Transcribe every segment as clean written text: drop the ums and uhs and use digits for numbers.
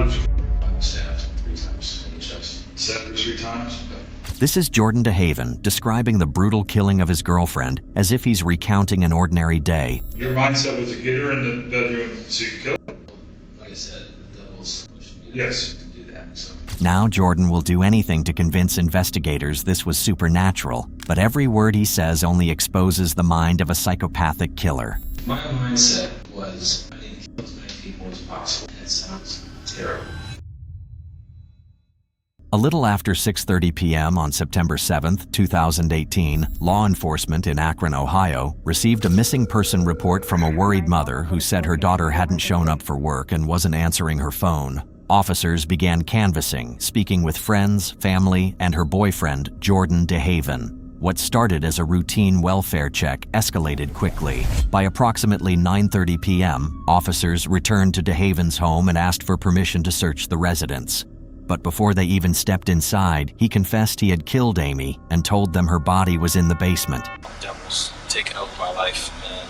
was you? Stabbed 3 times in the chest. Stabbed 3 times? This is Jordan DeHaven describing the brutal killing of his girlfriend as if he's recounting an ordinary day. Your mindset was to get her in the bedroom so you could kill her? Like I said, the devil's pushing me Yes. to do that. So. Now Jordan will do anything to convince investigators this was supernatural, but every word he says only exposes the mind of a psychopathic killer. My mindset was, I need to kill as many people as possible. And it sounds terrible. A little after 6:30 p.m. on September 7, 2018, law enforcement in Akron, Ohio, received a missing person report from a worried mother who said her daughter hadn't shown up for work and wasn't answering her phone. Officers began canvassing, speaking with friends, family, and her boyfriend, Jordan DeHaven. What started as a routine welfare check escalated quickly. By approximately 9:30 p.m., officers returned to DeHaven's home and asked for permission to search the residence. But before they even stepped inside, he confessed he had killed Amy and told them her body was in the basement. The devil's taken over my life, and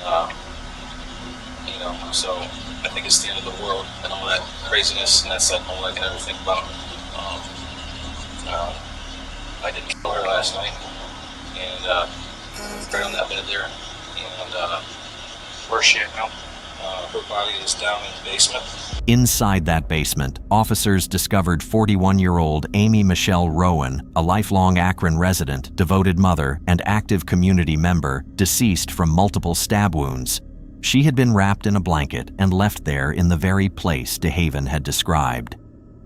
so I think it's the end of the world and all that craziness, and that's like all I can ever think about. I did kill her last night, and right on that bed there, and where she at now? Her body is down in the basement. Inside that basement, officers discovered 41-year-old Amy Michelle Rowan, a lifelong Akron resident, devoted mother, and active community member, deceased from multiple stab wounds. She had been wrapped in a blanket and left there in the very place DeHaven had described.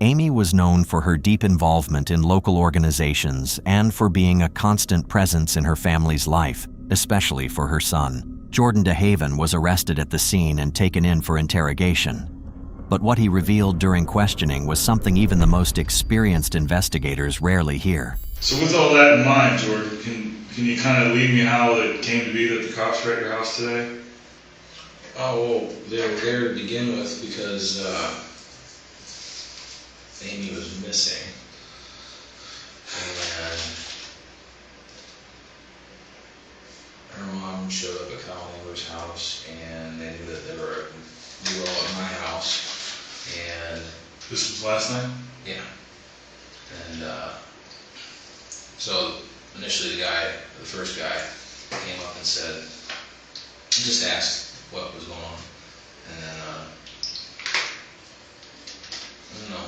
Amy was known for her deep involvement in local organizations and for being a constant presence in her family's life, especially for her son. Jordan DeHaven was arrested at the scene and taken in for interrogation. But what he revealed during questioning was something even the most experienced investigators rarely hear. So with all that in mind, Jordan, can you kind of lead me how it came to be that the cops were at your house today? Oh, well, they were there to begin with because Amy was missing. And her mom showed up at Kyle Amber's house, and they knew that they were all at my house. And This was last night? yeah. And so initially the first guy came up and said, just asked what was going on. And then, I don't know.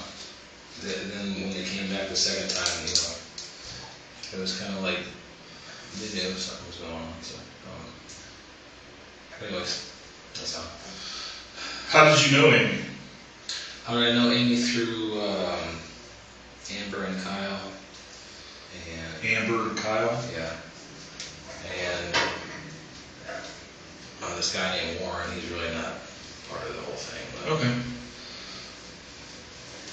Then when they came back the second time, it was kind of like they knew something was going on. So, anyways, that's how. How did you know Amy? How did I know Amy? Through Amber and Kyle. Amber and Kyle? Yeah. And this guy named Warren, he's really not part of the whole thing. But. Okay.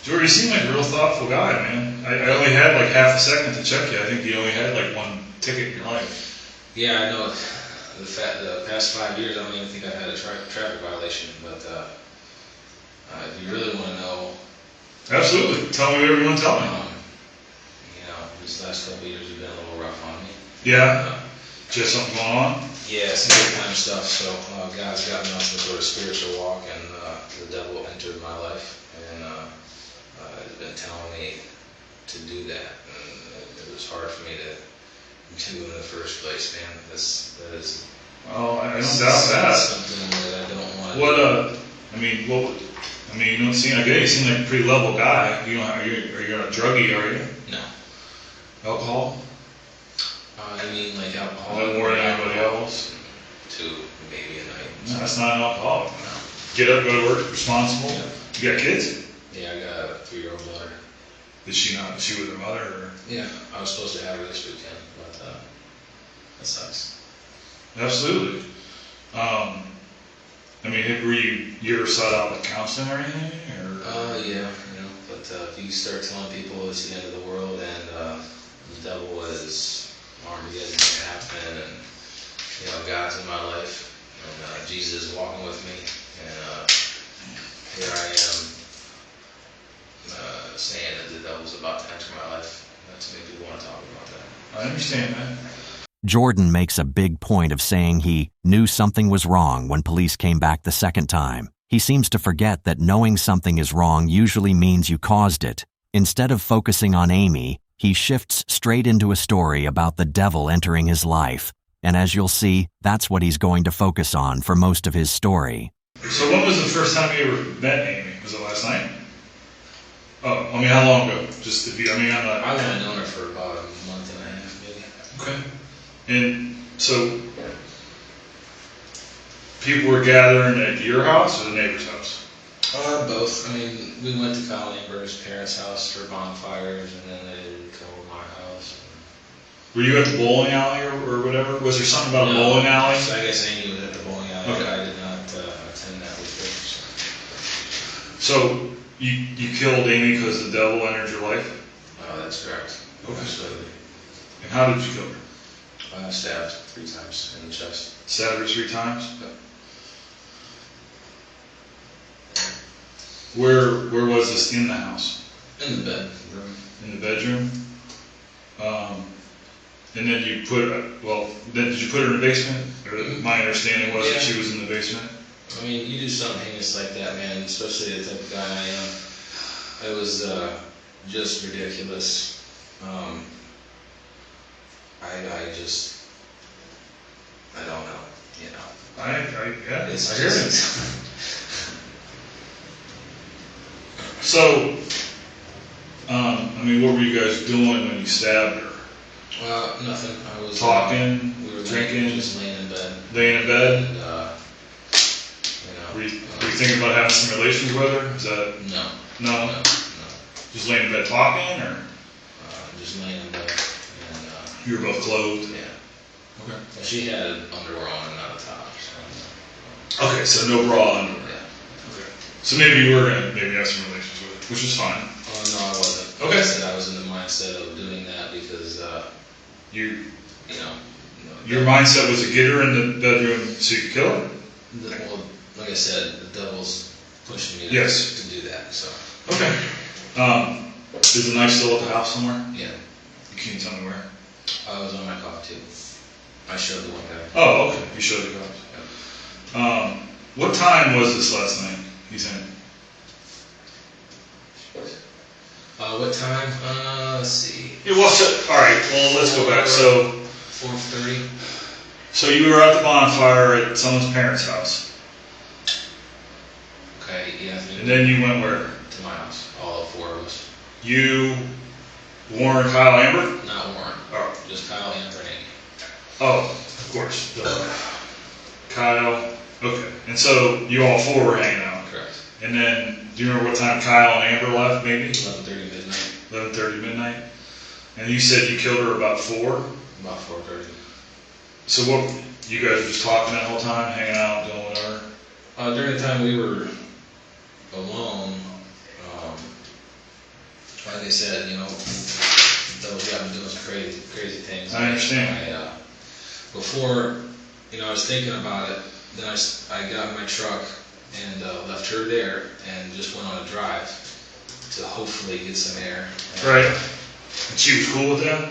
Jordan, you seem like a real thoughtful guy, man. I only had like half a second to check you. I think you only had like one ticket in your life. Yeah, I know. The past 5 years, I don't even think I've had a traffic violation. But if you really want to know, Absolutely. Tell me whatever you want to tell me. these last couple of years have been a little rough on me. Yeah? Just something going on? Yeah, some big time stuff. So God's got me on some sort of spiritual walk, and the devil entered my life, and has been telling me to do that. And it was hard for me to do in the first place, man. That is. Well, I don't doubt that. Something that I don't want. You don't seem like you seem like a pretty level guy. Are you a druggie? Are you? No. Alcohol? Like alcohol. No more than anybody else. 2 maybe a night. No, that's not an alcoholic. No. Get up, go to work, responsible. Yeah. You got kids? Yeah, I got a 3-year-old daughter. Is she with her mother? Or? Yeah, I was supposed to have her this weekend, but that sucks. Absolutely. Were you ever sought out like counseling or anything? Or? Yeah, but if you start telling people it's the end of the world and the devil is Armageddon can happen, and God's in my life, and Jesus is walking with me, and here I am saying that the devil's about to enter my life. Too many people want to talk about that. I understand that. Jordan makes a big point of saying he knew something was wrong when police came back the second time. He seems to forget that knowing something is wrong usually means you caused it. Instead of focusing on Amy, he shifts straight into a story about the devil entering his life. And as you'll see, that's what he's going to focus on for most of his story. So when was the first time you ever met Amy? Was it last night? Oh, I mean, how long ago? Just to be, I mean, I'm not... I've only known her for about a month and a half, maybe. Okay. And so, people were gathering at your house or the neighbor's house? Both. I mean, we went to Kyle Amber's parents' house for bonfires, and then they would come to my house. Were you at the bowling alley or whatever? Was there something about a bowling alley? So I guess Amy was at the bowling alley. Okay. I did not attend that with her. So, you killed Amy because the devil entered your life? That's correct. Okay. Absolutely. And how did you kill her? Stabbed 3 times in the chest. Stabbed her 3 times? Yep. Where was this in the house? In the bedroom. In the bedroom? And then you did you put her in the basement? Or my understanding was that she was in the basement? I mean, you do something heinous like that, man, especially the type of guy I am. It was just ridiculous. I don't know, you know. I hear It's it. just, So, I mean, what were you guys doing when you stabbed her? nothing. I was Talking, we were drinking, just laying in bed. laying in bed? And, Were you thinking about having some relations with her? Is that No. no? Just laying in bed talking, or Just laying in bed. And, you were both clothed? yeah. Okay. Well, she had underwear on and not a top. So, Okay, so no bra underwear. yeah. Okay. So maybe you were gonna have some relations with her, which is fine. Oh, no, I wasn't. Okay. Like I said, I was in the mindset of doing that because, You, you know. your mindset was to get her in the bedroom so you could kill her? Well, like I said, the devil's pushing me Yes. to do that, so. Okay. Is the knife still at the house somewhere? Yeah. Can you tell me where? I was on my coffee too. I showed the one guy. Oh, okay. You showed the cops. What time was this last night, you think? What time? Let's see. It was, alright, well, let's go back. So 4:30. So you were at the bonfire at someone's parents' house. Okay, yeah. And then you went where? To my house. All 4 of us. You, Warren, Kyle, Amber? Not Warren. Oh. Just Kyle, Amber, and Amy. Oh, of course. Duh. Kyle. Okay. And so you all 4 were hanging out. Correct. And then, do you remember what time Kyle and Amber left, maybe? 11:30 midnight. 11:30 midnight. And you said you killed her about 4? About 4:30. So what, you guys were just talking that whole time, hanging out, doing whatever? During the time we were alone, like I said, you know, the devil's got me doing some crazy things. I understand. Before, you know, I was thinking about it, then I got in my truck and left her there and just went on a drive to hopefully get some air. Right. And she was cool with that?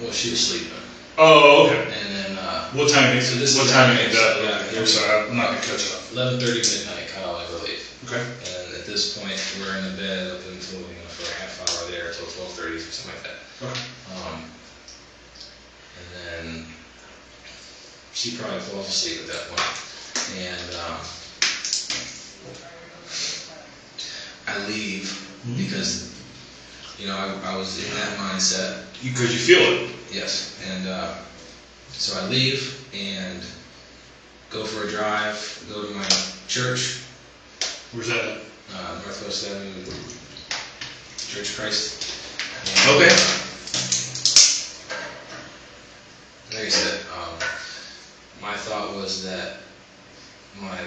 Well, she was sleeping. Oh, okay. And then, what time is it? So What time is yeah, that? I'm sorry, I'm not gonna catch up. 11:30 midnight, Kyle, I believe. Okay. And at this point, we're in the bed up until, you know, for a half hour there, till 12:30, something like that. Okay. And then she probably falls asleep at that point. And I leave because, you know, I was in that mindset. Because you feel it. Yes. And so I leave and go for a drive, go to my church. Where's that at? Northwest Avenue, Church of Christ. Okay. Like I said, my thought was that my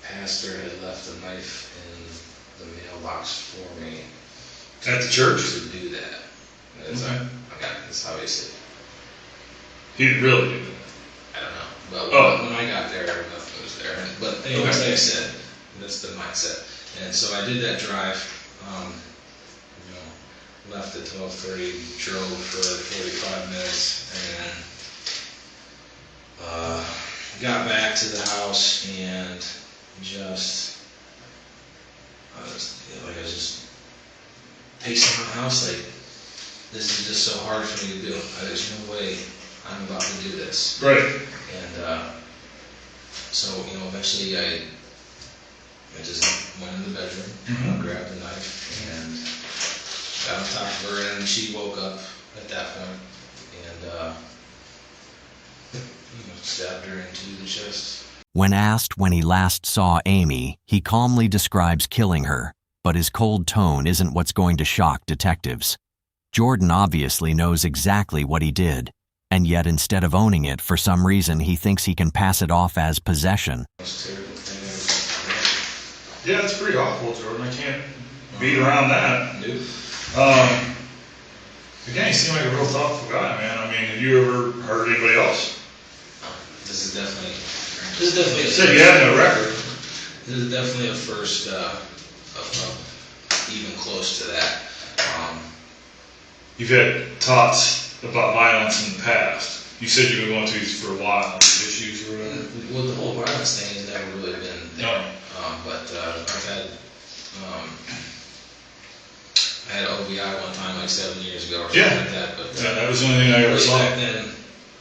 pastor had left a knife in the mailbox for me. At the church? To do that. That's, Okay. that's obviously, He really did that. I don't know. But when I got there, nothing was there. But anyway, Okay. like I said, that's the mindset. And so I did that drive, you know, left at 12:30, drove for 45 minutes, and got back to the house and just I was just pacing around the house like, this is just so hard for me to do. There's no way I'm about to do this. Right. And so, eventually I just went in the bedroom, grabbed a knife, and got on top of her, and she woke up at that point, and stabbed her into the chest. When asked when he last saw Amy, he calmly describes killing her, but his cold tone isn't what's going to shock detectives. Jordan obviously knows exactly what he did, and yet instead of owning it, for some reason he thinks he can pass it off as possession. Yeah, it's pretty awful, Jordan. I can't beat around that. Dude. Again, you seem like a real thoughtful guy, man. I mean, have you ever hurt anybody else? This is definitely. You said you had no record. This is definitely a first, even close to that. You've had thoughts about violence in the past. You said you've been going through these for a while, these issues or whatever. Well, the whole violence thing has never really been there. No. But I had OVI one time, like 7 years ago or something like that. But that was the only thing I ever saw. Back then,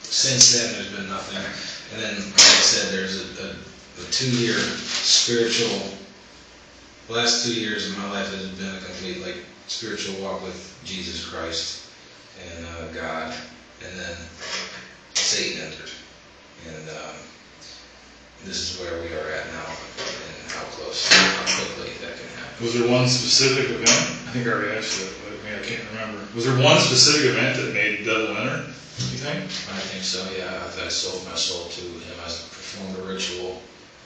since then, there's been nothing. And then, like I said, there's a 2-year spiritual. The last 2 years of my life has been a complete spiritual walk with Jesus Christ and God, and then Satan entered, and this is where we are at now, and how quickly that can happen. Was there one specific event? I think I already asked you that, but I can't remember. Was there one specific event that made the devil enter, you think? I think so, yeah. I sold my soul to him. I performed a ritual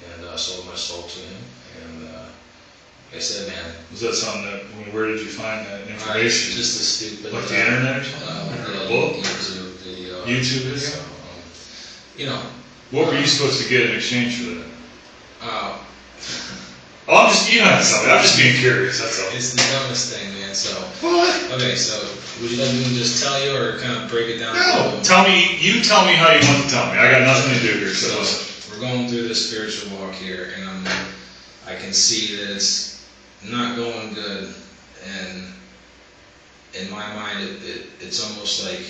and sold my soul to him. And like I said, man. Was that something that, where did you find that information? Just a stupid. Like the internet or something? Or a book? YouTube video. YouTube video? So, what were you supposed to get in exchange for that? I'm just, you don't have to tell me. I'm just being curious, that's all. It's the dumbest thing, man. So. What? Okay, so would you like me to just tell you or kind of break it down? No, you tell me how you want to tell me. I got nothing to do here, so listen. We're going through this spiritual walk here, and I can see that it's not going good, and in my mind, it's almost like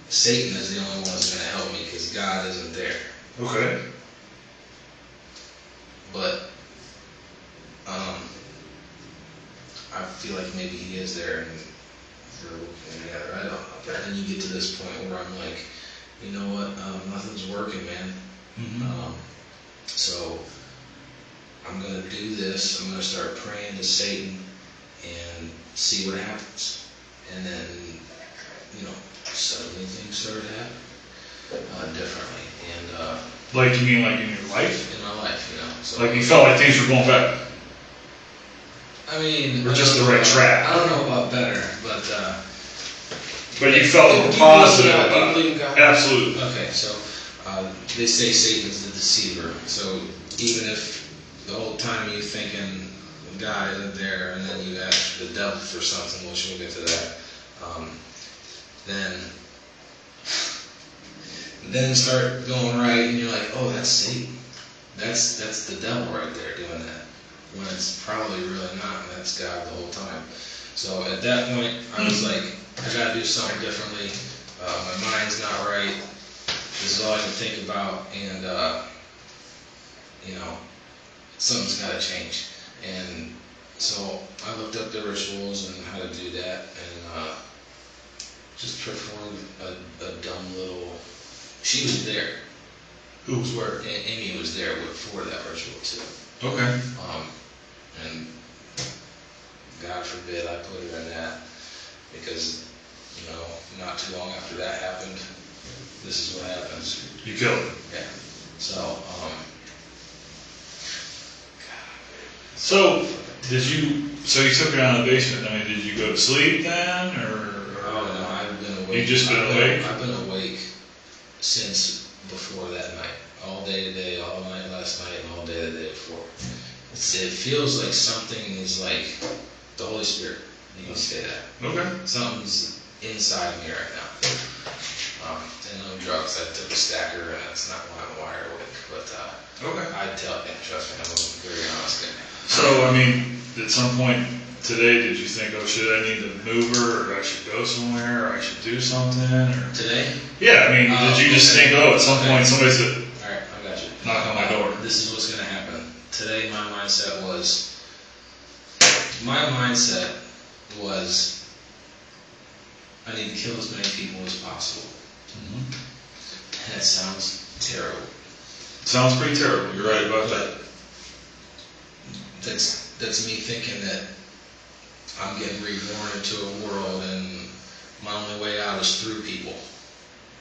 Satan is the only one that's going to help me because God isn't there. Okay. But I feel like maybe he is there, and we're working together. I don't know. But then you get to this point where I'm like, you know what? Nothing's working, man. Mm-hmm. So I'm going to do this. I'm going to start praying to Satan and see what happens. And then, suddenly things started happening differently. And like, you mean like in your life? In my life, So, like you felt like things were going better? I mean... Or just the right track? I don't know about better, but you felt more positive about it. Absolutely. Okay, so they say Satan's the deceiver. So even if the whole time you're thinking God isn't there, and then you ask the devil for something, which we'll get to that, then start going right, and you're like, oh, that's Satan. That's the devil right there doing that. When it's probably really not, and that's God the whole time. So at that point, I was like, I gotta do something differently. My mind's not right. This is all I can think about, and something's gotta change. And so I looked up the rituals and how to do that, and just performed a dumb little. She was there. Who was where? Amy was there for that ritual too. Okay. And God forbid I put her in that, because not too long after that happened, this is what happens. You killed her. Yeah. So So you took her down to the basement. I mean, did you go to sleep then, or? Oh no, I've been awake. You just been awake? I've been awake since before that night. All day today, all night last night, and all day the day before. It feels like something is like the Holy Spirit. You can say that. Okay. Something's inside me right now. And no drugs. I took a stacker, and that's not why I'm wide awake. But okay. I'd tell you, trust me, I'm a very honest guy. So, I mean, at some point today, did you think, oh, should I need to move her, or I should go somewhere, or I should do something, or? Today? Yeah, I mean, did you just think, oh, at some point somebody's gonna Alright, I got you. knock on my door? This is what's going to happen. Today my mindset was, I need to kill as many people as possible. And it sounds terrible. Sounds pretty terrible, you're right about that. That's me thinking that I'm getting reborn into a world and my only way out is through people.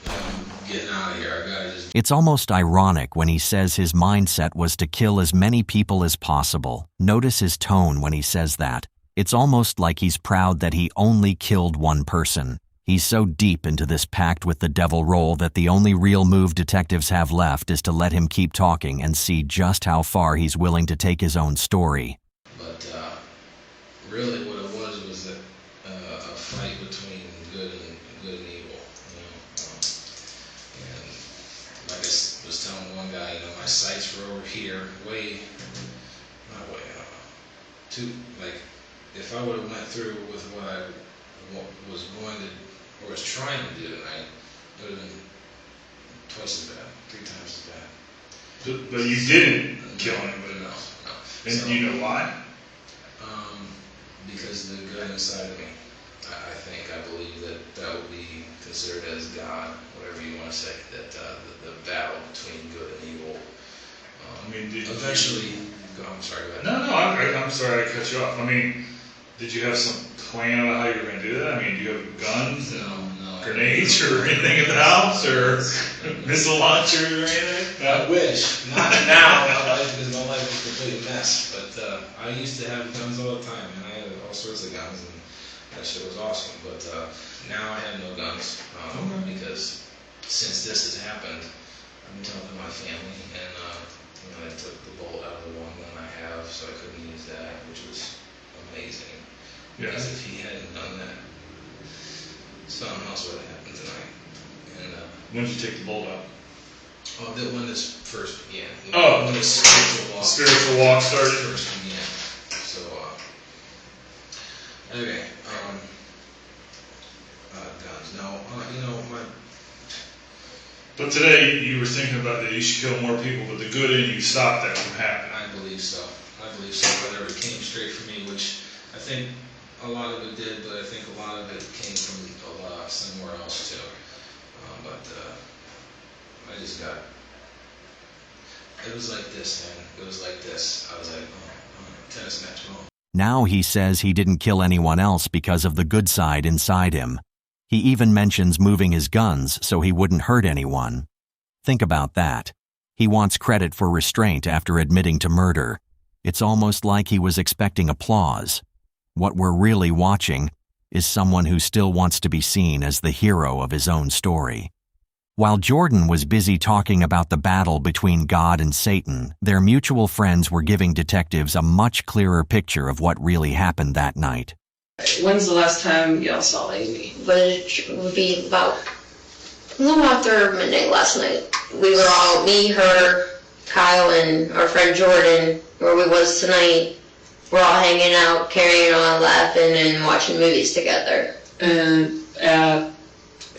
I'm getting out of here. I gotta just. It's almost ironic when he says his mindset was to kill as many people as possible. Notice his tone when he says that. It's almost like he's proud that he only killed one person. He's so deep into this pact with the devil role that the only real move detectives have left is to let him keep talking and see just how far he's willing to take his own story. But really what it was a fight between good and evil. And like I was telling one guy, my sights were over here, if I would have went through with what I was going to, or was trying to do tonight, it would have been twice as bad, 3 times as bad. But you didn't kill anybody. No. And So, you know why? Because the good inside of me, I believe that would be considered as God, whatever you want to say, that the battle between good and evil. I mean, Eventually, I'm sorry, go ahead. No, I'm sorry I cut you off. I mean, did you have some plan on how you were going to do that? I mean, do you have guns and grenades or anything in the house, or missile launchers or anything? I wish. Not now, because my life is a complete mess. But I used to have guns all the time, and I had all sorts of guns, and that shit was awesome. But now I have no guns, because since this has happened, I've been talking to my family, and I took the bolt out of the one gun I have, so I couldn't use that, which was amazing. Yeah. Because if he hadn't done that, something else would have happened tonight. And When did you take the bolt out? when this first began. When the spiritual walk started? First began. So, okay. Guns. No, my. But today you were thinking about that you should kill more people, but the good in you stopped that from happening. I believe so. Whether it came straight from me, which I think a lot of it did, but I think a lot of it came from somewhere else too. But I just got. It was like this, man. It was like this. I was like, tennis match, Now he says he didn't kill anyone else because of the good side inside him. He even mentions moving his guns so he wouldn't hurt anyone. Think about that. He wants credit for restraint after admitting to murder. It's almost like he was expecting applause. What we're really watching is someone who still wants to be seen as the hero of his own story. While Jordan was busy talking about the battle between God and Satan, their mutual friends were giving detectives a much clearer picture of what really happened that night. When's the last time y'all saw Amy? But it would be about a little after midnight last night. We were all, me, her, Kyle, and our friend Jordan, where we was tonight. We're all hanging out, carrying on, laughing, and watching movies together. And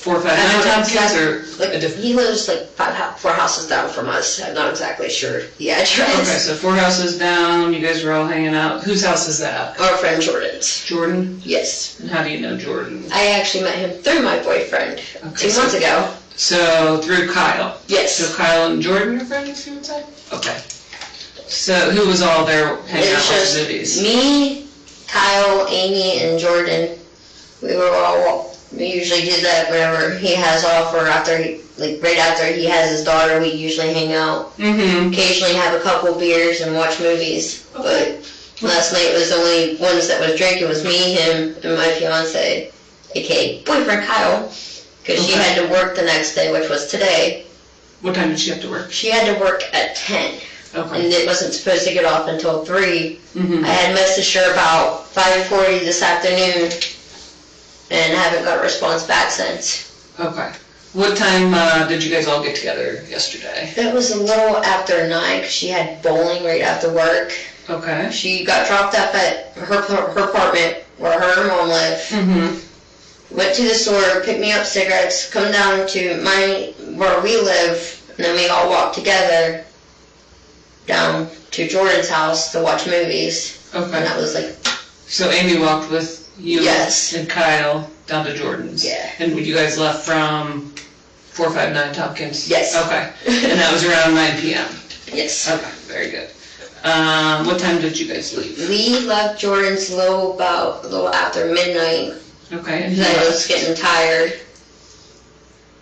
4 or 5 nighttime kids, or like, a different? he lives like 4 houses down from us. I'm not exactly sure the address. Okay, so 4 houses down, you guys were all hanging out. Whose house is that? Our friend Jordan's. Jordan? Yes. And how do you know Jordan? I actually met him through my boyfriend 2 months ago. So through Kyle? Yes. So Kyle and Jordan are friends, you would say? Okay. So who was all there hanging out watching movies? Me, Kyle, Amy, and Jordan. We usually do that whenever he has off, or right after he has his daughter, we usually hang out. Mm-hmm. Occasionally have a couple beers and watch movies. Okay. But last night was the only ones that was drinking was me, him, and my fiance, aka boyfriend Kyle, because she had to work the next day, which was today. What time did she have to work? She had to work at 10. Okay. And it wasn't supposed to get off until 3. Mm-hmm. I had messaged her about 5:40 this afternoon, and haven't got a response back since. Okay. What time did you guys all get together yesterday? It was a little after 9, because she had bowling right after work. Okay. She got dropped off at her apartment where her and her mom live. Mm-hmm. Went to the store, picked me up cigarettes, come down to where we live, and then we all walked together down to Jordan's house to watch movies. Okay. And that was like... So Amy walked with you Yes. and Kyle down to Jordan's? Yeah. And you guys left from 459 Tompkins? Yes. Okay. And that was around 9 p.m.? Yes. Okay, very good. What time did you guys leave? We left Jordan's a little after midnight. Okay. And Because I was getting tired.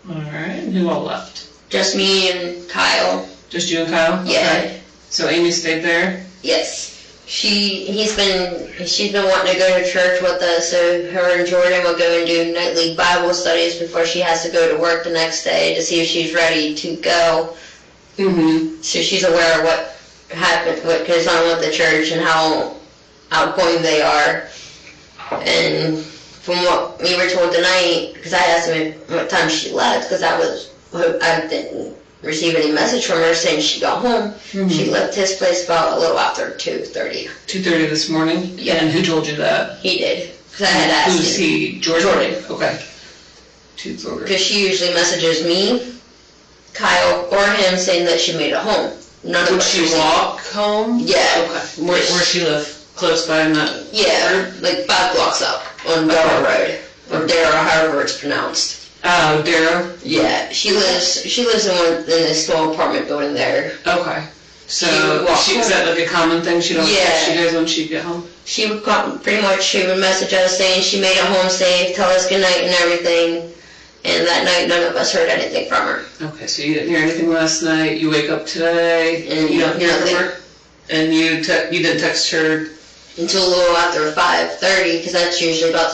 Alright, and who all left? Just me and Kyle. Just you and Kyle? Yeah. Okay. So Amy stayed there? Yes. She's been wanting to go to church with us, so her and Jordan will go and do nightly Bible studies before she has to go to work the next day to see if she's ready to go. Mm-hmm. So she's aware of what happened, what goes on with the church and how outgoing they are. And from what we were told tonight, because I asked him what time she left, because I didn't receive any message from her saying she got home. Mm-hmm. She left his place about a little after 2:30. 2:30 this morning? Yeah. And who told you that? He did, because I had asked Who's him. he? Jordan? Jordan. Okay. 2:30. Because she usually messages me, Kyle, or him saying that she made it home. None of Would us she received- walk home? Yeah. Okay. Where she live? Close by in that? Yeah, like 5 blocks up on Darrow Road, or Darrow, however it's pronounced. Oh, Darrow? Yeah, she lives in this small apartment building there. Okay. She would walk Is that like a common thing? She don't Yeah. text you guys when she get home? She would she would message us saying she made it home safe, tell us goodnight and everything. And that night, none of us heard anything from her. Okay, so you didn't hear anything last night. You wake up today And you don't hear from nothing. her, and you didn't text her. Until a little after 5:30, because that's usually about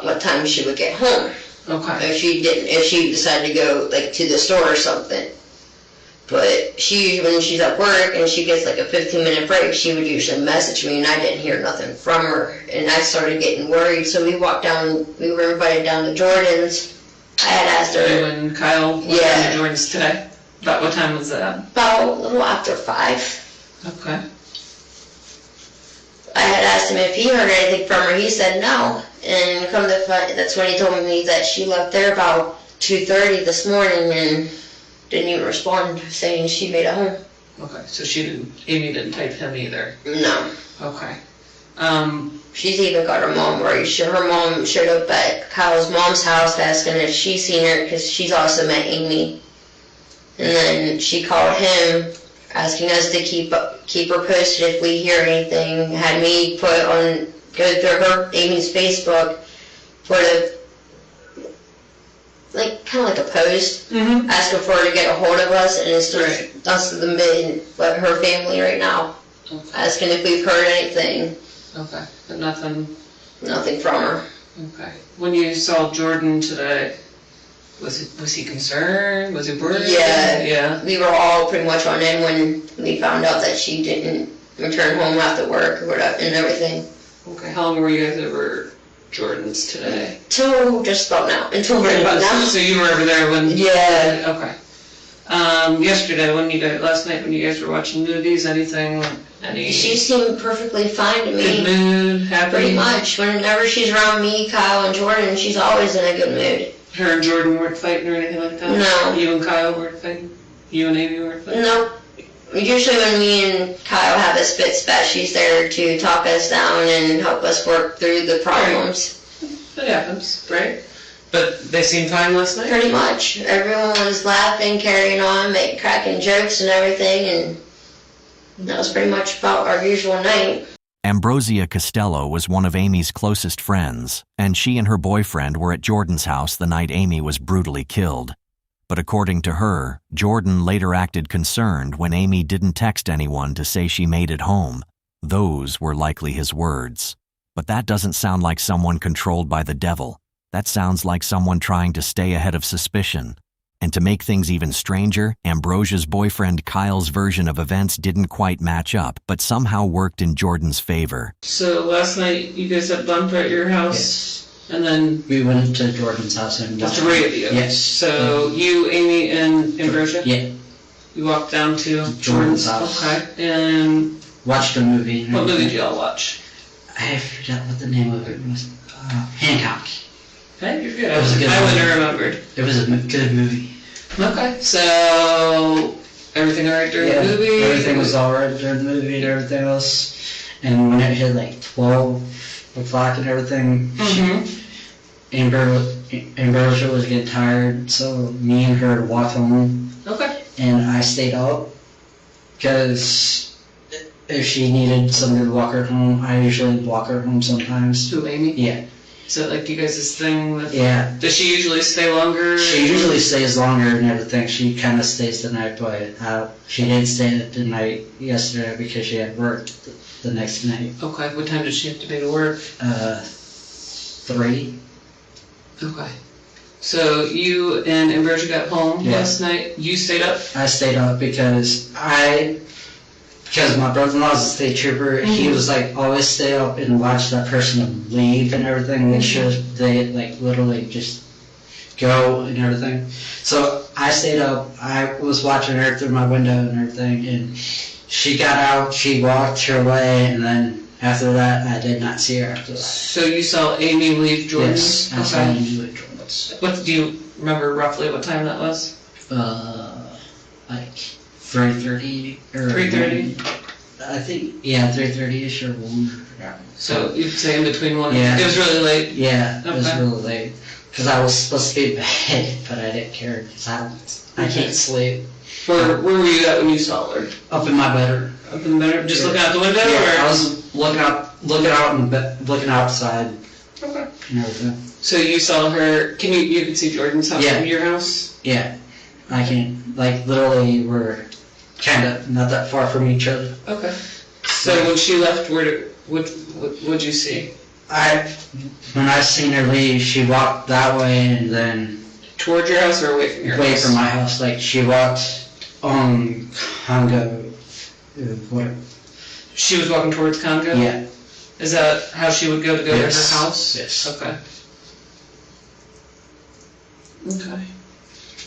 what time she would get home. Okay. If she decided to go like to the store or something. But when she's at work and she gets like a 15-minute break, she would usually message me, and I didn't hear nothing from her, and I started getting worried. So we were invited down to Jordan's. I had asked her. You and Kyle went down to Jordan's today. About what time was that? About a little after 5. Okay. I had asked him if he heard anything from her. He said no, and that's when he told me that she left there about 2:30 this morning and didn't even respond, saying she made it home. Okay, so Amy didn't type him either. No. Okay. She's even got her mom worried. Her mom showed up at Kyle's mom's house asking if she's seen her, because she's also met Amy. And then she called him asking us to keep her posted if we hear anything. Had me go through Amy's Facebook, kind of like a post, asking for her to get a hold of us, and it's just us but her family right now, asking if we've heard anything. Okay, but nothing from her. Okay. When you saw Jordan today, was he concerned? Was he worried? Yeah. We were all pretty much on in when we found out that she didn't return home after work or whatever, and everything. Okay. How long were you guys over Jordan's today? Until right about now. So you were over there when? Yeah. Okay. Yesterday, last night when you guys were watching movies, She seemed perfectly fine to me. Good mood, happy? Pretty much. Whenever she's around me, Kyle, and Jordan, she's always in a good mood. Her and Jordan weren't fighting or anything like that? No. You and Kyle weren't fighting? You and Amy weren't fighting? No. Usually when me and Kyle have a spit spat, she's there to talk us down and help us work through the problems. That happens, right? But they seemed fine last night? Pretty much. Everyone was laughing, carrying on, cracking jokes and everything, and that was pretty much about our usual night. Ambrosia Costello was one of Amy's closest friends, and she and her boyfriend were at Jordan's house the night Amy was brutally killed. But according to her, Jordan later acted concerned when Amy didn't text anyone to say she made it home. Those were likely his words. But that doesn't sound like someone controlled by the devil. That sounds like someone trying to stay ahead of suspicion. And to make things even stranger, Ambrosia's boyfriend Kyle's version of events didn't quite match up, but somehow worked in Jordan's favor. So last night you guys had bump at your house? Yes. And then? We went to Jordan's house and... The three of you? Yes. So you, Amy, and Ambrosia? Yeah. You walked down to Jordan's house. Okay. And Watched a movie. what movie did y'all watch? I forgot what the name of it was. Hancock. Okay, you're good. It was a good I wouldn't movie. have remembered. It was a good movie. Okay, so everything alright during the movie? Everything was alright during the movie and everything else. And when it hit like 12 o'clock and everything, Ambrosia was getting tired, so me and her walked home. Okay. And I stayed up because if she needed somebody to walk her home, I usually walk her home sometimes. Who, Amy? Yeah. Is it like you guys' thing with... Yeah. Does she usually stay longer? She usually stays longer and everything. She kind of stays the night, but she didn't stay the night yesterday because she had work the next night. Okay, what time did she have to be to work? 3. Okay. So you and Ambrosia got home last night. You stayed up? I stayed up because my brother-in-law's a state trooper. He was like, always stay up and watch that person leave and everything, make sure they like literally just go and everything. So I stayed up. I was watching her through my window and everything, and she got out, she walked her way, and then after that, I did not see her after that. So you saw Amy leave Jordan? Yes, I saw Amy leave Jordan. What do you remember roughly what time that was? Like 3:30 or 3:30? I think 3:30ish or 1. So you'd say in between 1 Yeah. It was really late? Yeah, it was Okay. really late. Because I was supposed to be in bed, but I didn't care because I can't sleep. Where were you at when you saw her? Up in my bedroom. Up in the bedroom? Just looking out the window? Yeah, or? I was looking out and looking outside Okay. and everything. So you saw her, you could see Jordan's house Yeah. from your house? Yeah, I can, like, literally, we're kind of not that far from each other. Okay. So when she left, what'd you see? When I seen her leave, she walked that way and then Toward your house or away from your house? away from my house. Like, she walked on Congo, whatever. She was walking towards Congo? Yeah. Is that how she would go to her Yes. house? Yes. Okay. Okay.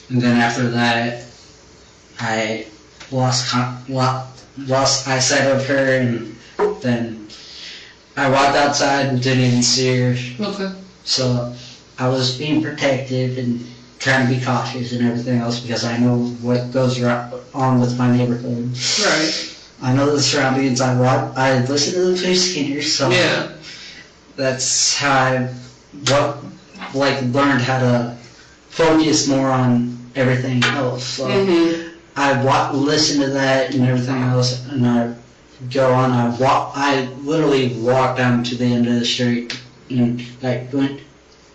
And then after that, I lost eyesight of her, and then I walked outside and didn't even see her. Okay. So I was being protective and trying to be cautious and everything else because I know what goes on with my neighborhood. Right. I know the surroundings. I listen to the police skinner, so Yeah. that's how I learned how to focus more on everything else. So I listen to that and everything else, and I go on. I literally walk down to the end of the street and went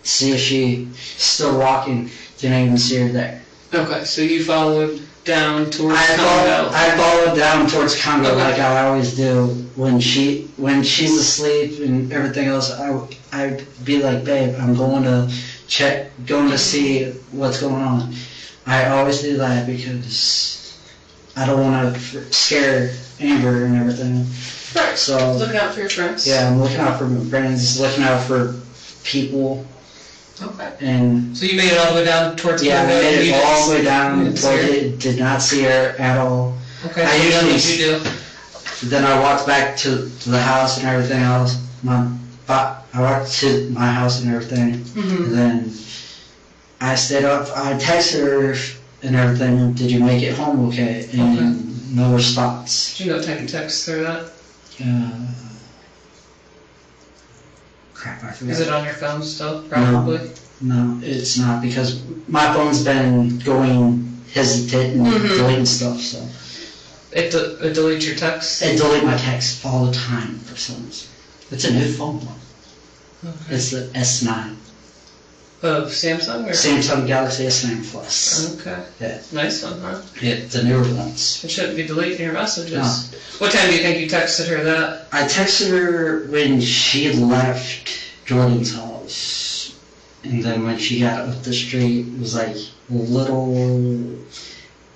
see if she's still walking. Didn't even see her there. Okay, so you followed down towards Congo. I followed down towards Congo Okay. like I always do. When she's asleep and everything else, I'd be like, babe, I'm going to see what's going on. I always do that because I don't want to scare Amber and everything. Right. So Looking out for your friends. yeah, I'm looking out for my friends, looking out for people, Okay. and So you made it all the way down towards yeah, I Congo? made You it all the way down. didn't see her? Did not see her at all. Okay. I So usually- what did you do? Then I walked back to the house and everything else. I walked to my house and everything, and then I stayed up. I texted her and everything. Did you make it home okay? And no response. Do you know what time you text her that? Crap, I forgot. Is it on your phone still? Probably. No, it's not because my phone's been going hesitant and deleting stuff. So It deletes your text? I delete my texts all the time for some reason. It's a new phone. Okay. It's the S9. Of Samsung? Or? Samsung Galaxy S9 Plus. Okay. Yeah. Nice one, huh? Yeah, the newer ones. It shouldn't be deleting your messages. No. What time do you think you texted her that? I texted her when she left Jordan's house. And then when she got up the street, it was like a little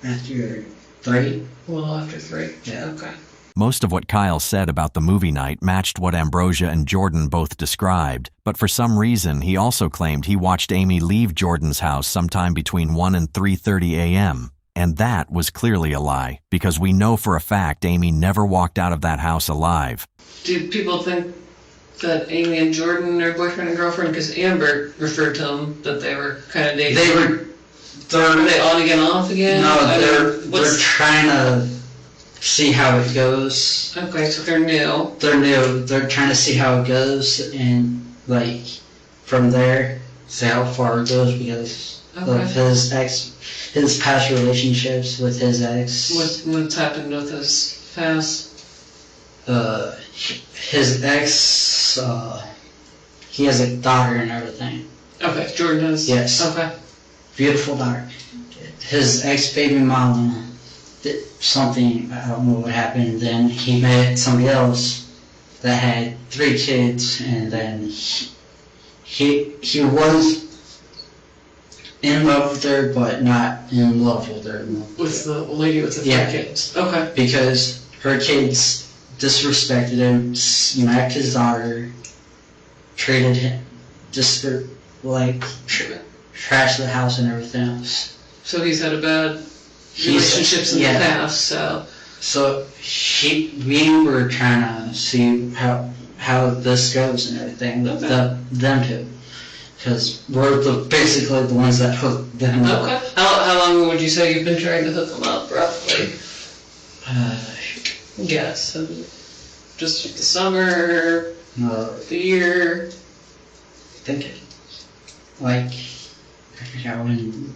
after 3. A little after 3? Yeah. Okay. Most of what Kyle said about the movie night matched what Ambrosia and Jordan both described, but for some reason he also claimed he watched Amy leave Jordan's house sometime between 1 and 3:30 a.m. And that was clearly a lie, because we know for a fact Amy never walked out of that house alive. Do people think that Amy and Jordan are boyfriend and girlfriend? Because Amber referred to them that they were kind of dating. Are they on again, off again? No, they're trying to see how it goes. Okay, so they're new. They're new. They're trying to see how it goes, and like from there, see how far it goes because of his past relationships with his ex. What's happened with his past? His ex, he has a daughter and everything. Okay, Jordan has. Yes. Okay. Beautiful daughter. His ex-baby mama did something, I don't know what happened, then he met somebody else that had 3 kids, and then he was in love with her, but not in love with her. With the lady with the 3 kids. Okay. Because her kids disrespected him, smacked his daughter, treated him, trashed the house and everything else. So he's had a bad relationships in the past, So we were trying to see how this goes and everything with them two. Because we're basically the ones that hooked them up. Okay. How long would you say you've been trying to hook them up, roughly? Yes. Just the summer, the year. I think I forgot when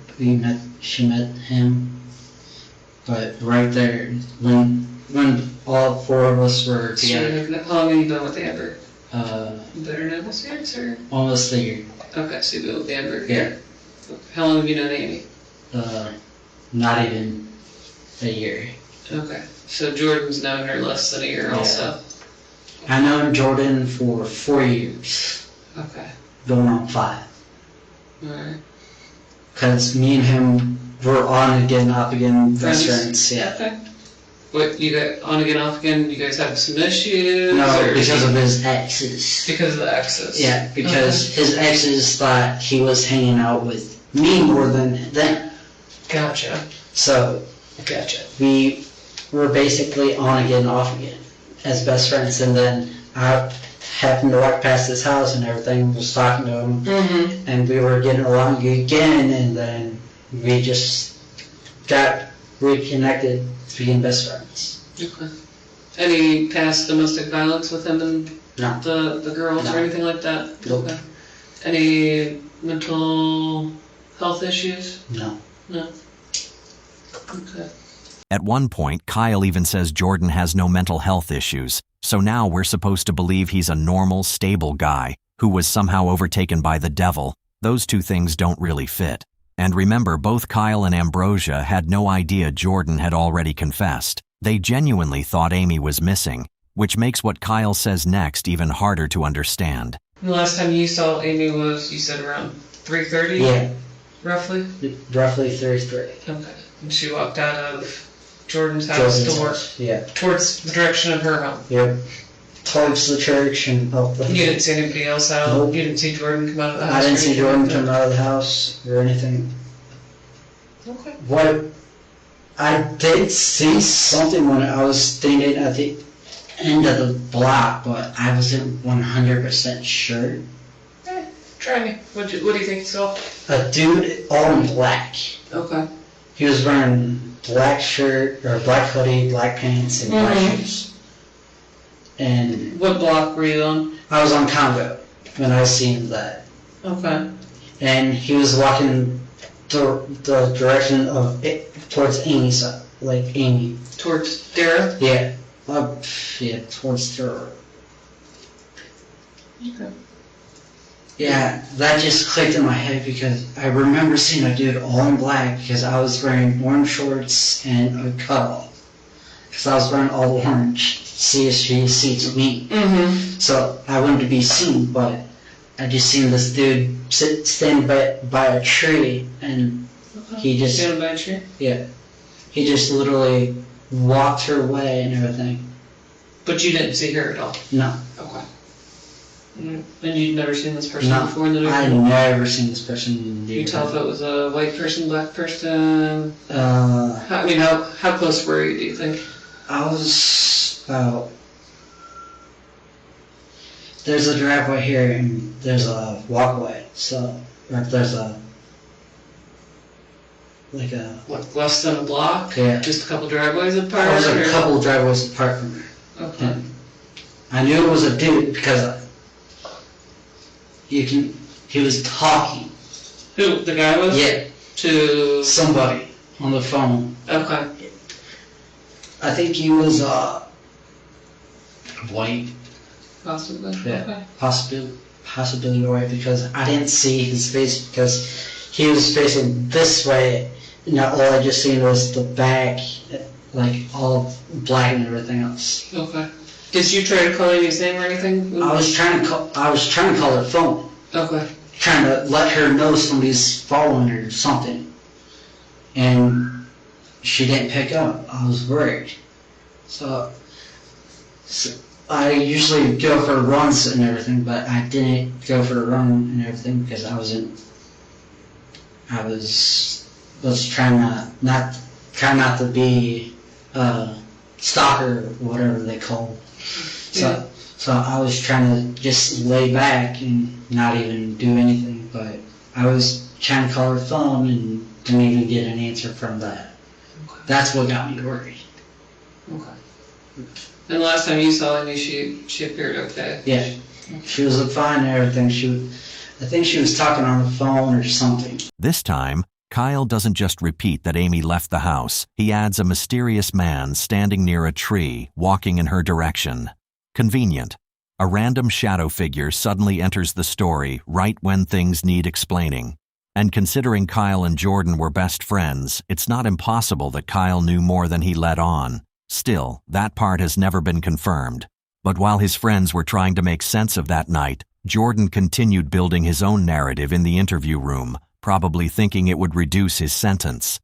she met him. But right there, when all 4 of us were together. How long have you been with Amber? Better know this year, or? Almost a year. Okay, so you've been with Amber. Yeah. How long have you known Amy? Not even a year. Okay, so Jordan's known her less than a year also. I known Jordan for 4 years. Okay. Going on 5. Alright. Because me and him were on again, off again, friends. Yeah. Okay. What, you got on again, off again? You guys have some issues? No, because of his exes. Because of the exes? Yeah, because his exes thought he was hanging out with me more than them. Gotcha. So, we were basically on again, off again, as best friends. And then I happened to walk past his house and everything, was talking to him, and we were getting along again, and then we just got reconnected, being best friends. Okay. Any past domestic violence with him and the girls or anything like that? Nope. Okay. Any mental health issues? No. Okay. At one point, Kyle even says Jordan has no mental health issues, so now we're supposed to believe he's a normal, stable guy who was somehow overtaken by the devil. Those two things don't really fit. And remember, both Kyle and Ambrosia had no idea Jordan had already confessed. They genuinely thought Amy was missing, which makes what Kyle says next even harder to understand. The last time you saw Amy was, you said, around 3:30? Yeah. Roughly? Roughly 3:30. Okay. And she walked out of Jordan's house towards the direction of her home? Yep. Towards the church and up the... You didn't see anybody else out? Nope. You didn't see Jordan come out of the house? I didn't see Jordan come out of the house or anything. Okay. What I did see something when I was standing at the end of the block, but I wasn't 100% sure. Try me. What do you think you saw? A dude all in black. Okay. He was wearing black shirt, or black hoodie, black pants, and black shoes. And what block were you on? I was on Congo when I seen that. Okay. And he was walking the direction of it, towards Amy's side, like Amy. Towards Dara? Yeah. Towards Dara. Okay. Yeah, that just clicked in my head because I remember seeing a dude all in black because I was wearing orange shorts and a cutoff. Because I was wearing all orange. CSG to me. So I wanted to be seen, but I just seen this dude standing by a tree, and he just... Standing by a tree? Yeah. He just literally walked her way and everything. But you didn't see her at all? No. Okay. And you'd never seen this person No, before in the I neighborhood? never seen this person in the Can you tell if it was a white person, black person? Uh, How close were you, do you think? I was about. There's a driveway here and there's a walkway, so there's a like a. What, less than a block? Yeah. Just a couple driveways apart? I was a or- couple driveways apart from her. Okay. And I knew it was a dude because he was talking. Who, the guy was? Yeah, To... somebody on the phone. Okay. I think he was white. Possibly. Yeah, Okay. possibly white because I didn't see his face because he was facing this way. Now all I just seen was the back, like all black and everything else. Okay. Did you try to call his name or anything? I was trying to call her phone, Okay. trying to let her know somebody's following her or something, and she didn't pick up. I was worried, so I usually go for runs and everything, but I didn't go for a run and everything because I was trying not to be stalker or whatever they call it. Yeah. So I was trying to just lay back and not even do anything, but I was trying to call her phone and didn't even get an answer from that. That's what got me worried. Okay. And the last time you saw Amy, she appeared okay? Yeah, she was fine and everything. I think she was talking on the phone or something. This time, Kyle doesn't just repeat that Amy left the house. He adds a mysterious man standing near a tree, walking in her direction. Convenient. A random shadow figure suddenly enters the story right when things need explaining. And considering Kyle and Jordan were best friends, it's not impossible that Kyle knew more than he let on. Still, that part has never been confirmed. But while his friends were trying to make sense of that night, Jordan continued building his own narrative in the interview room, probably thinking it would reduce his sentence.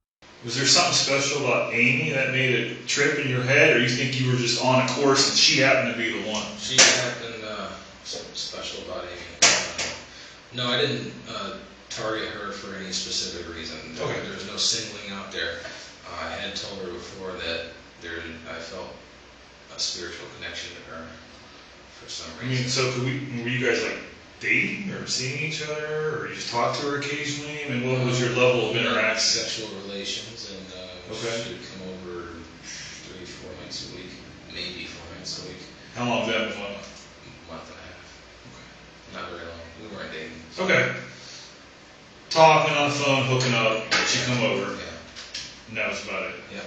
Was there something special about Amy that made it trip in your head, or you think you were just on a course and she happened to be the one? She happened, something special about Amy. No, I didn't target her for any specific reason. Okay. There was no singling out there. I had told her before that I felt a spiritual connection to her for some I reason. mean, so were you guys like dating or seeing each other, or you just talked to her occasionally? I mean, what was your level of interaction? Sexual relations, and Okay. she would come over 3-4 nights a week, maybe 4 nights a week, How long have that been? month and a half. Not very long. We weren't dating. Okay. Talking on the phone, hooking up, she come over, Yeah. and that was about it. Yeah.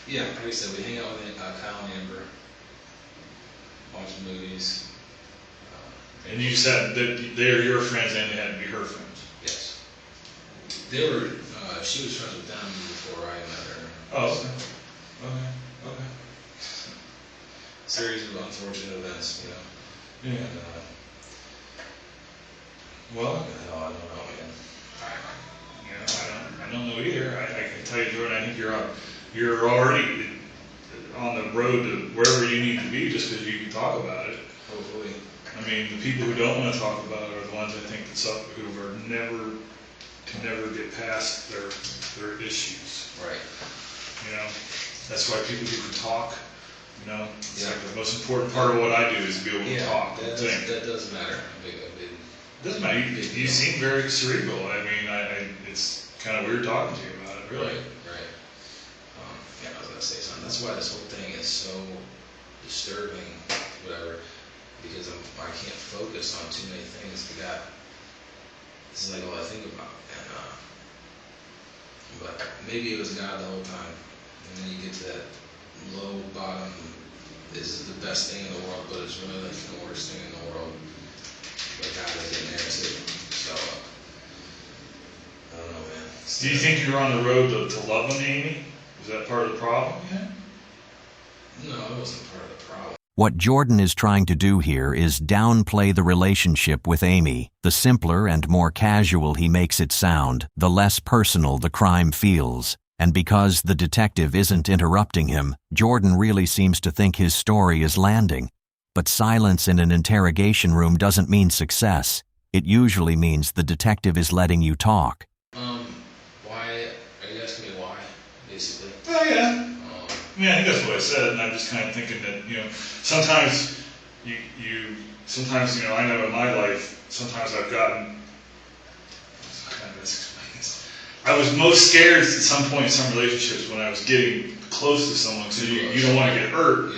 Yeah, like I said, we hang out with Kyle and Amber, watch movies. And you said that they're your friends and they had to be her friends. Yes. They were, she was friends with them before I met her. Oh, okay. Okay. Series of unfortunate events, you know. Yeah. And, Well, hell, I don't know, man. I don't know either. I can tell you, Jordan, I think you're already on the road to wherever you need to be just because you can talk about it. Hopefully. I mean, the people who don't want to talk about it are the ones I think that suffer, who can never get past their issues. Right. You know, that's why people who can talk. You know, it's Yeah. like the most important part of what I do is be able to talk and think. That does matter. Doesn't matter. You seem very cerebral. I mean, it's kind of weird talking to you about it, really. Right. Yeah, I was gonna say something. That's why this whole thing is so disturbing, whatever, because I can't focus on too many things. This is like all I think about, and but maybe it was God the whole time, and then you get to that low bottom. This is the best thing in the world, but it's really like the worst thing in the world. But God is in there too. So I don't know, man. Do you think you're on the road to loving Amy? Is that part of the problem? Yeah. No, it wasn't part of the problem. What Jordan is trying to do here is downplay the relationship with Amy. The simpler and more casual he makes it sound, the less personal the crime feels. And because the detective isn't interrupting him, Jordan really seems to think his story is landing. But silence in an interrogation room doesn't mean success. It usually means the detective is letting you talk. Why, are you asking me why, basically? Oh, yeah. I mean, I think that's what I said, and I'm just kind of thinking that, sometimes sometimes, I know in my life, sometimes I've gotten, how do I best explain this? I was most scared at some point in some relationships when I was getting close to someone, because you don't want to get hurt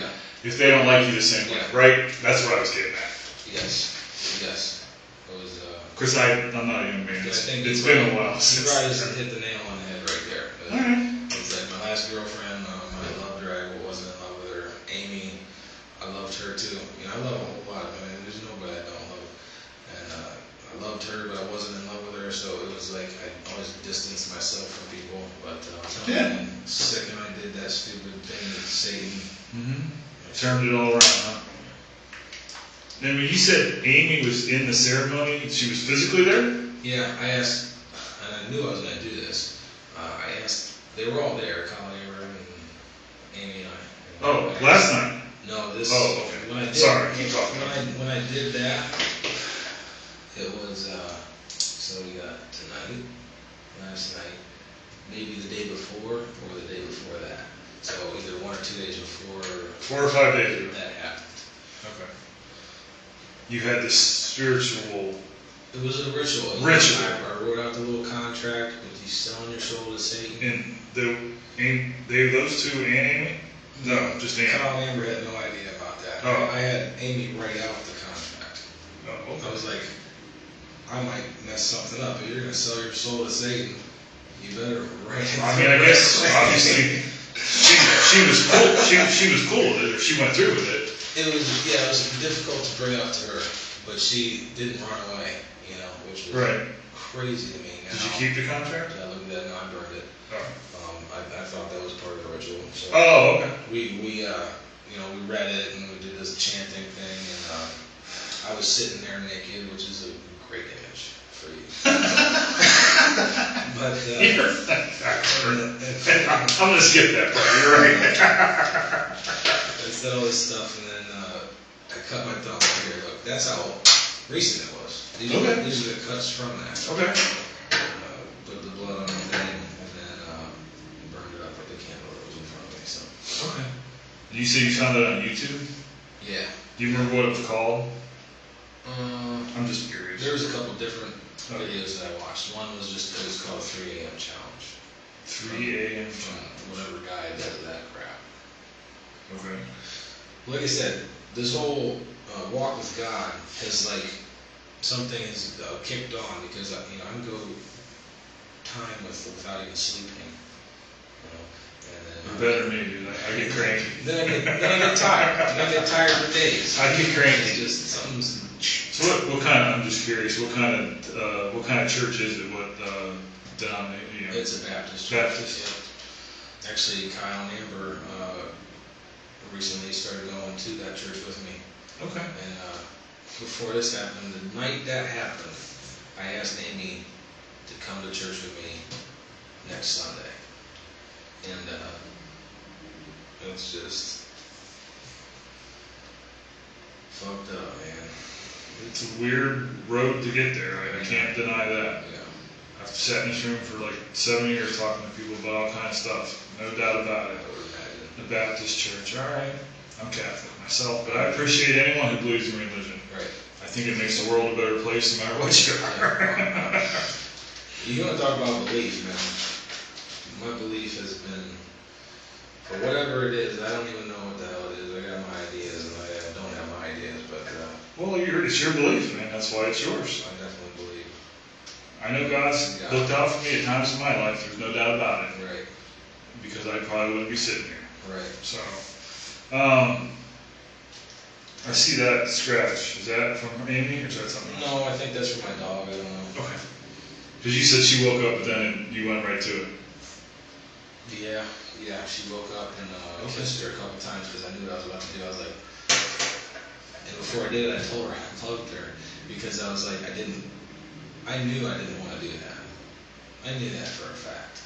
if they don't like you the same way, right? That's what I was getting at. Yes. It was, Because I'm not even man. It's been a while since. You probably hit the nail on the head right there. Alright. It's like my last girlfriend, I loved her, I wasn't in love with her. Amy, I loved her too. I love a whole lot. There's nobody I don't love. And I loved her, but I wasn't in love with her, so it was like I always distanced myself from people. But the second I did that stupid thing with Satan, Turned it all around, huh? And when you said Amy was in the ceremony, she was physically there? Yeah, I asked, and I knew I was going to do this. I asked, they were all there, Colin, Amber, and Amy and I. Oh, last night? No, this. Oh, okay. When I did, Sorry, keep talking. When I did that, it was, so we got tonight, last night, maybe the day before, or the day before that. So either 1 or 2 days before. 4 or 5 days ago. That happened. Okay. You had this spiritual. It was a ritual. I wrote out the little contract with you selling your soul to Satan. And those two and Amy? No, just Amy. Carl and Amber had no idea about that. Oh. I had Amy write out the contract. Oh, okay. I was like, I might mess something up. If you're going to sell your soul to Satan, you better write it. I mean, I guess obviously she was cool. She was cool with it, or she went through with it. It was difficult to bring up to her, but she didn't run away, which was crazy to me. Now, did you keep the contract? Yeah, look at that. No, I burned it. Oh. I thought that was part of the ritual. So oh, okay. We read it and we did this chanting thing, and I was sitting there naked, which is a great image for you. But I'm gonna skip that part. You're right. I said all this stuff, and then I cut my thumb here. Look, that's how recent it was. These are the cuts from that. Okay. Put the blood on the thing, and then burned it up with the candle that was in front of me. So. Okay. You said you found it on YouTube? Yeah. Do you remember what it was called? I'm just curious. There was a couple different videos that I watched. One was it was called 3 a.m. challenge. 3 a.m. Whatever guy does that crap. Okay. Like I said, this whole walk with God has something has kicked on because I can go time without even sleeping. You're better than me, dude. I get cranky. Then I get tired. I get tired for days. I get cranky. It's just something's. So what kind of? I'm just curious. What kind of church is it? What denomination? It's a Baptist. Baptist. Yeah. Actually, Kyle and Amber recently started going to that church with me. Okay. And before this happened, the night that happened, I asked Amy to come to church with me next Sunday. And it's just fucked up, man. It's a weird road to get there. I can't deny that. Yeah. I've sat in this room for 7 years talking to people about all kinds of stuff. No doubt about it. The Baptist church. All right. I'm Catholic myself, but I appreciate anyone who believes in religion. Right. I think it makes the world a better place no matter what you are. You want to talk about belief, man. My belief has been, for whatever it is, I don't even know what the hell it is. I got my ideas, and I don't have my ideas, but... well, it's your belief, man. That's why it's yours. I definitely believe. I know God's looked out for me at times in my life. There's no doubt about it. Right. Because I probably wouldn't be sitting here. Right. So, I see that scratch. Is that from Amy, or is that something else? No, I think that's from my dog. I don't know. Okay. Because you said she woke up, but then you went right to it. Yeah, she woke up and kissed her a couple times because I knew what I was about to do. I was like, and before I did it, I told her I hugged her because I was like, I knew I didn't want to do that. I knew that for a fact.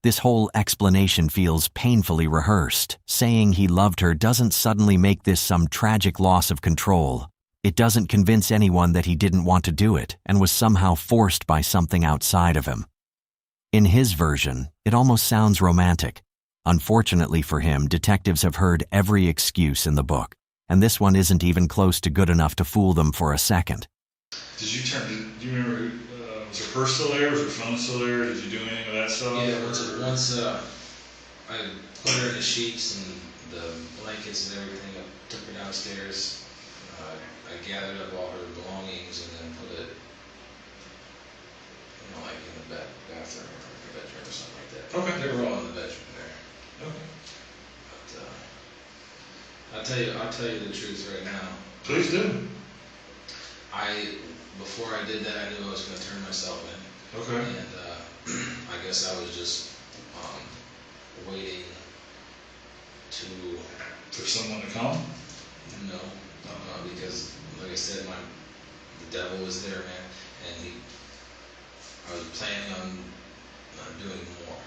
This whole explanation feels painfully rehearsed. Saying he loved her doesn't suddenly make this some tragic loss of control. It doesn't convince anyone that he didn't want to do it and was somehow forced by something outside of him. In his version, it almost sounds romantic. Unfortunately for him, detectives have heard every excuse in the book, and this one isn't even close to good enough to fool them for a second. Do you remember, was her purse still there? Was her phone still there? Did you do anything with that stuff? Yeah, once I put her in the sheets and the blankets and everything, I took her downstairs. I gathered up all her belongings and then put it, like in the bathroom or the bedroom or something like that. Okay. They were all in the bedroom there. Okay. But I'll tell you the truth right now. Please do. Before I did that, I knew I was going to turn myself in. Okay. And I guess I was just waiting for someone to come? No, because like I said, the devil was there, man, and I was planning on doing more.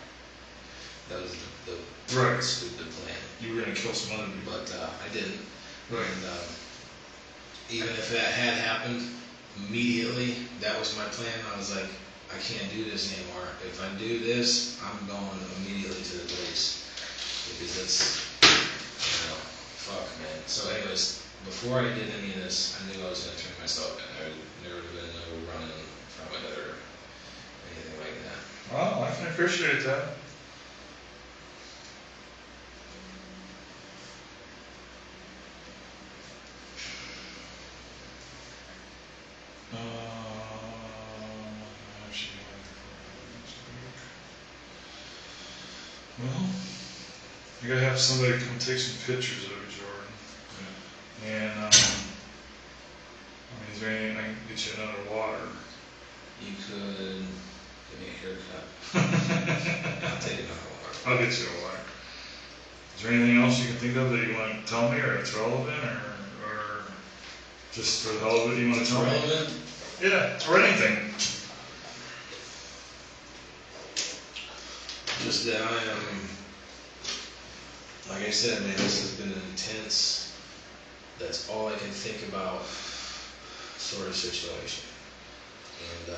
That was the stupid plan. You were going to kill some other people. But I didn't. Right. And even if that had happened immediately, that was my plan. I was like, I can't do this anymore. If I do this, I'm going immediately to the police. Because that's, fuck, man. So anyways, before I did any of this, I knew I was going to turn myself in. There would have been no running from it or anything like that. Well, I can appreciate that. Well, you gotta have somebody come take some pictures of you, Jordan. Yeah. And is there anything I can get you another water? You could give me a haircut. I'll take another water. I'll get you a water. Is there anything else you can think of that you want to tell me, or it's relevant, or just for the hell of it you want to tell me? Relevant? Yeah, or anything. Just that I am, like I said, man, this has been an intense, that's all I can think about sort of situation. And,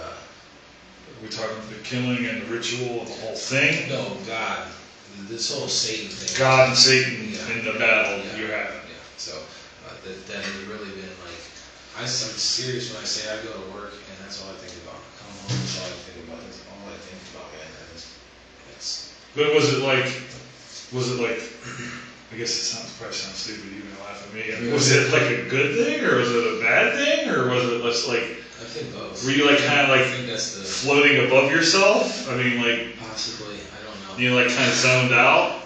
We're talking the killing and the ritual and the whole thing? no, God, this whole Satan thing. God and Satan in the battle you had. Yeah, so that has really been like, I'm serious when I say I go to work and that's all I think about. Come home, that's all I think about. That's all I think about, man. But was it like, I guess probably sounds stupid, you can laugh at me. I mean, was it like a good thing, or was it a bad thing, or was it less like, I think both. were you like kind of like I think that's floating above yourself? I mean, like, possibly, I don't know. you like kind of zoned out?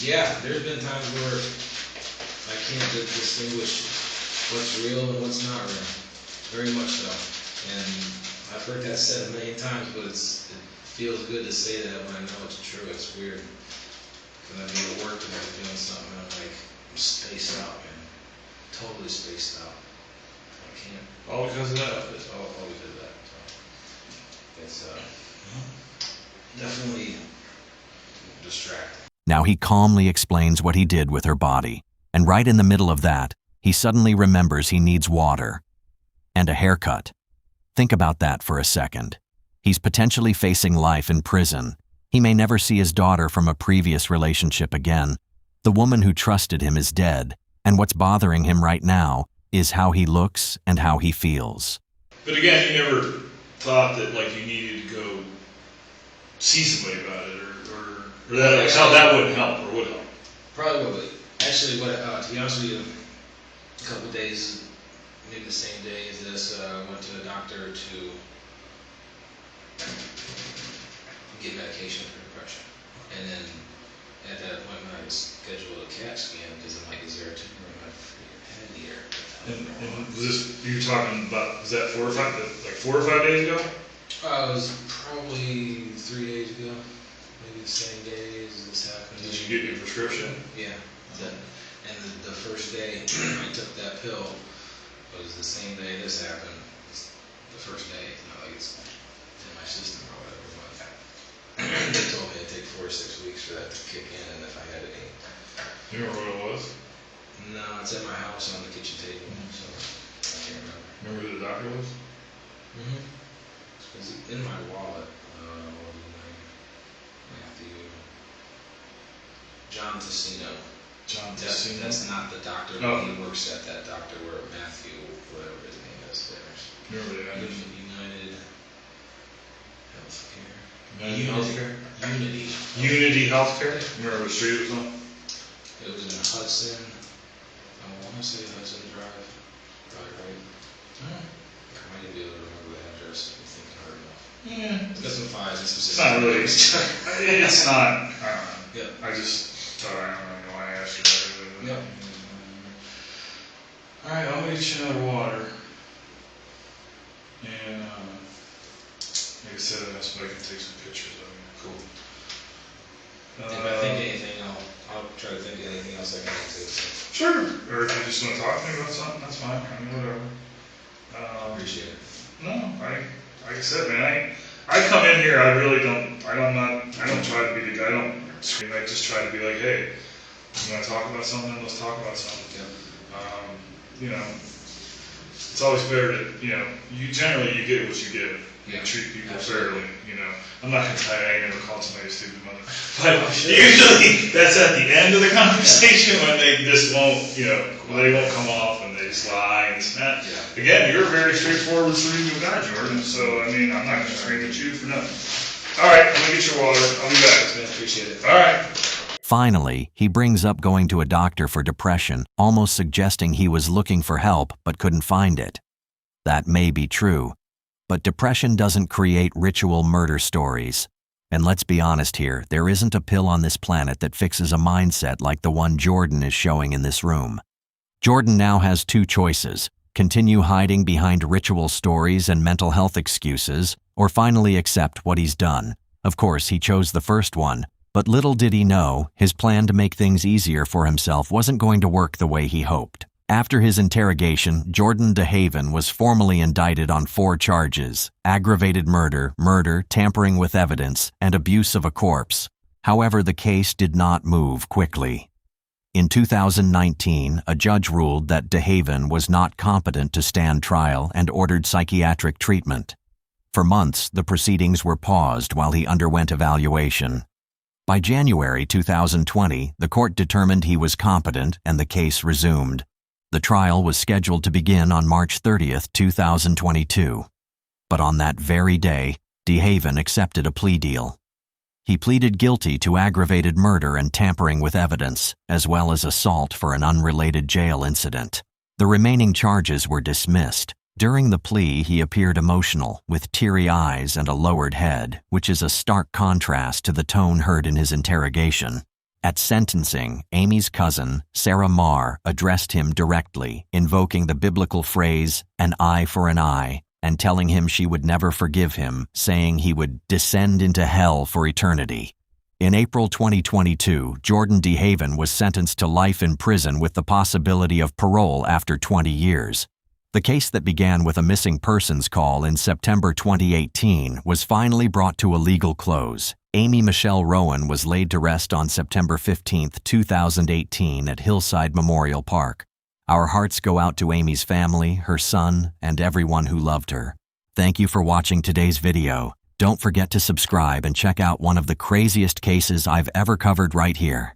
Yeah, there's been times where I can't distinguish what's real and what's not real. Very much so. And I've heard that said a million times, but it feels good to say that when I know it's true. It's weird. When I'd be at work and I'm doing something and I'm spaced out, man. Totally spaced out. I can't. All because of that? It's all because of that. So it's definitely distracting. Now he calmly explains what he did with her body, and right in the middle of that, he suddenly remembers he needs water and a haircut. Think about that for a second. He's potentially facing life in prison. He may never see his daughter from a previous relationship again. The woman who trusted him is dead, and what's bothering him right now is how he looks and how he feels. But again, you never thought that like you needed to go see somebody about it, or that how that wouldn't help, or would help? Probably would. Actually, to be honest with you, a couple of days, maybe the same day as this, I went to a doctor to get medication for depression. And then at that appointment, I scheduled a CAT scan because I'm like, is there a tumor in my head here? And was this, you were talking about, was that 4 or 5 days ago? It was probably 3 days ago, maybe the same day as this happened. Did you get your prescription? Yeah. And the first day I took that pill was the same day this happened. The first day, it's not like it's in my system or whatever. But They told me it'd take 4 to 6 weeks for that to kick in, and if I had any. You remember what it was? No, it's at my house on the kitchen table, so I can't remember. Remember who the doctor was? It's in my wallet. What was his name? Matthew. John Tessino. John Tessino? That's not the doctor. Oh. He works at that doctor where Matthew, whatever his name is, there. Remember the address? United Healthcare. United Healthcare? Unity. Unity Healthcare? Remember what street it was on? It was in Hudson. I want to say Hudson Drive. Probably right. I might be able to remember the address. I'm thinking hard enough. Yeah. It's got some files and It's specific. not really. It's not. I don't know. Yeah. I just thought I don't really know why I asked you that. Yep. Alright, I'm gonna get you another water. And, like I said, somebody can take some pictures of me. Cool. If I think anything, I'll try to think of anything else I can say. Sure. Or if you just want to talk to me about something, that's fine. I mean, whatever. Appreciate it. No, like I said, man, I come in here, I really don't, I don't try to be the guy, I don't scream, I just try to be like, hey, you want to talk about something? Let's talk about something. Yep. You know, it's always better to, you generally get what you give. You Yeah. treat people Absolutely. fairly, I'm not going to tell you I ain't never called somebody a stupid mother. But usually that's at the end of the conversation when they just won't, they won't come off and they just lie and this and that. Yeah. Again, you're a very straightforward, cerebral guy, Jordan, so I mean, I'm not going to scream at you for nothing. All right, let me get your water. I'll be back. Man, appreciate it. All right. Finally, he brings up going to a doctor for depression, almost suggesting he was looking for help but couldn't find it. That may be true, but depression doesn't create ritual murder stories. And let's be honest here, there isn't a pill on this planet that fixes a mindset like the one Jordan is showing in this room. Jordan now has two choices: continue hiding behind ritual stories and mental health excuses, or finally accept what he's done. Of course, he chose the first one, but little did he know, his plan to make things easier for himself wasn't going to work the way he hoped. After his interrogation, Jordan DeHaven was formally indicted on 4 charges: aggravated murder, tampering with evidence, and abuse of a corpse. However, the case did not move quickly. In 2019, a judge ruled that DeHaven was not competent to stand trial and ordered psychiatric treatment. For months, the proceedings were paused while he underwent evaluation. By January 2020, the court determined he was competent and the case resumed. The trial was scheduled to begin on March 30th, 2022. But on that very day, DeHaven accepted a plea deal. He pleaded guilty to aggravated murder and tampering with evidence, as well as assault for an unrelated jail incident. The remaining charges were dismissed. During the plea, he appeared emotional, with teary eyes and a lowered head, which is a stark contrast to the tone heard in his interrogation. At sentencing, Amy's cousin, Sarah Marr, addressed him directly, invoking the biblical phrase, "an eye for an eye," and telling him she would never forgive him, saying he would descend into hell for eternity. In April 2022, Jordan DeHaven was sentenced to life in prison with the possibility of parole after 20 years. The case that began with a missing persons call in September 2018 was finally brought to a legal close. Amy Michelle Rowan was laid to rest on September 15, 2018 at Hillside Memorial Park. Our hearts go out to Amy's family, her son, and everyone who loved her. Thank you for watching today's video. Don't forget to subscribe and check out one of the craziest cases I've ever covered right here.